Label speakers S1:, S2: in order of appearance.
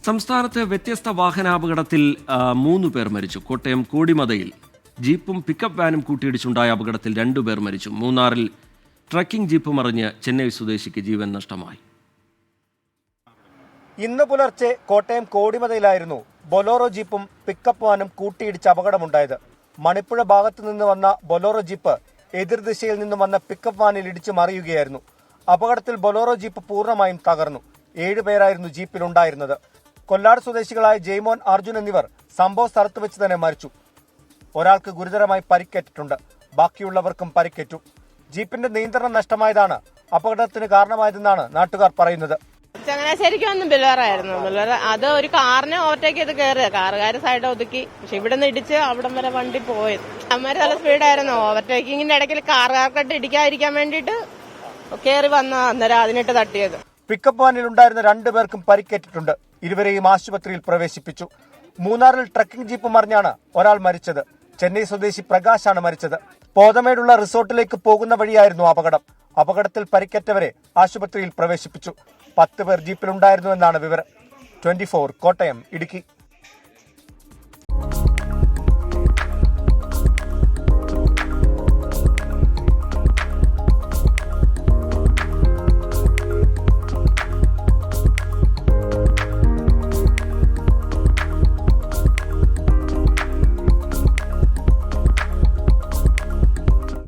S1: സംസ്ഥാനത്ത് വ്യത്യസ്ത വാഹനാപകടത്തിൽ 3 പേർ മരിച്ചു. കോട്ടയം കോടിമതയിൽ ജീപ്പും പിക്കപ്പ് വാനും കൂട്ടിയിടിച്ചുണ്ടായ അപകടത്തിൽ 2 പേർ മരിച്ചു. മൂന്നാറിൽ ട്രക്കിംഗ് ജീപ്പ് മറിഞ്ഞ് ചെന്നൈ സ്വദേശിക്ക് ജീവൻ നഷ്ടമായി.
S2: ഇന്ന് പുലർച്ചെ കോട്ടയം കോടിമതയിലായിരുന്നു ബൊലോറോ ജീപ്പും പിക്കപ്പ് വാനും കൂട്ടിയിടിച്ച് അപകടമുണ്ടായത്. മണിപ്പുഴ ഭാഗത്തു നിന്ന് വന്ന ബൊലോറോ ജീപ്പ് എതിർദിശയിൽ നിന്ന് വന്ന പിക്കപ്പ് വാനിൽ ഇടിച്ച് മറിയുകയായിരുന്നു. അപകടത്തിൽ ബൊലോറോ ജീപ്പ് പൂർണ്ണമായും തകർന്നു. 7 പേരായിരുന്നു ജീപ്പിലുണ്ടായിരുന്നത്. കൊല്ലാട് സ്വദേശികളായ ജയ്മോൻ, അർജുൻ എന്നിവർ സംഭവ സ്ഥലത്ത് വെച്ച് തന്നെ മരിച്ചു. ഒരാൾക്ക് ഗുരുതരമായി പരിക്കേറ്റിട്ടുണ്ട്. ബാക്കിയുള്ളവർക്കും പരിക്കേറ്റു. ജീപ്പിന്റെ നിയന്ത്രണം നഷ്ടമായതാണ് അപകടത്തിന് കാരണമായതെന്നാണ് നാട്ടുകാർ പറയുന്നത്.
S3: ചങ്ങനാശ്ശേരിക്ക് വന്ന് ബില്ലേറായിരുന്നു. അത് ഒരു കാറിനെ ഓവർടേക്ക് ചെയ്ത് കയറുക. കാറുകാർ സൈഡ് ഒതുക്കി. പക്ഷെ ഇവിടെ നിന്ന് ഇടിച്ച് അവിടം വരെ വണ്ടി പോയത്. അമ്മര് നല്ല സ്പീഡായിരുന്നു. ഓവർടേക്കിങ്ങിന്റെ ഇടയ്ക്ക് കാറുകാർക്കിട്ട് ഇടിക്കാതിരിക്കാൻ വേണ്ടിയിട്ട് കയറി വന്ന അന്നേരം അതിനിട്ട് തട്ടിയത്.
S2: പിക്കപ്പ് വാനിൽ ഉണ്ടായിരുന്ന 2 പേർക്കും പരിക്കേറ്റിട്ടുണ്ട്. ഇരുവരെയും ആശുപത്രിയിൽ പ്രവേശിപ്പിച്ചു. മൂന്നാറിൽ ട്രക്കിംഗ് ജീപ്പ് മറിഞ്ഞാണ് ഒരാൾ മരിച്ചത്. ചെന്നൈ സ്വദേശി പ്രകാശാണ് മരിച്ചത്. പോതമേടുള്ള റിസോർട്ടിലേക്ക് പോകുന്ന വഴിയായിരുന്നു അപകടം. അപകടത്തിൽ പരിക്കേറ്റവരെ ആശുപത്രിയിൽ പ്രവേശിപ്പിച്ചു. 10 പേർ ജീപ്പിലുണ്ടായിരുന്നുവെന്നാണ് വിവരം. 24 കോട്ടയം, ഇടുക്കി.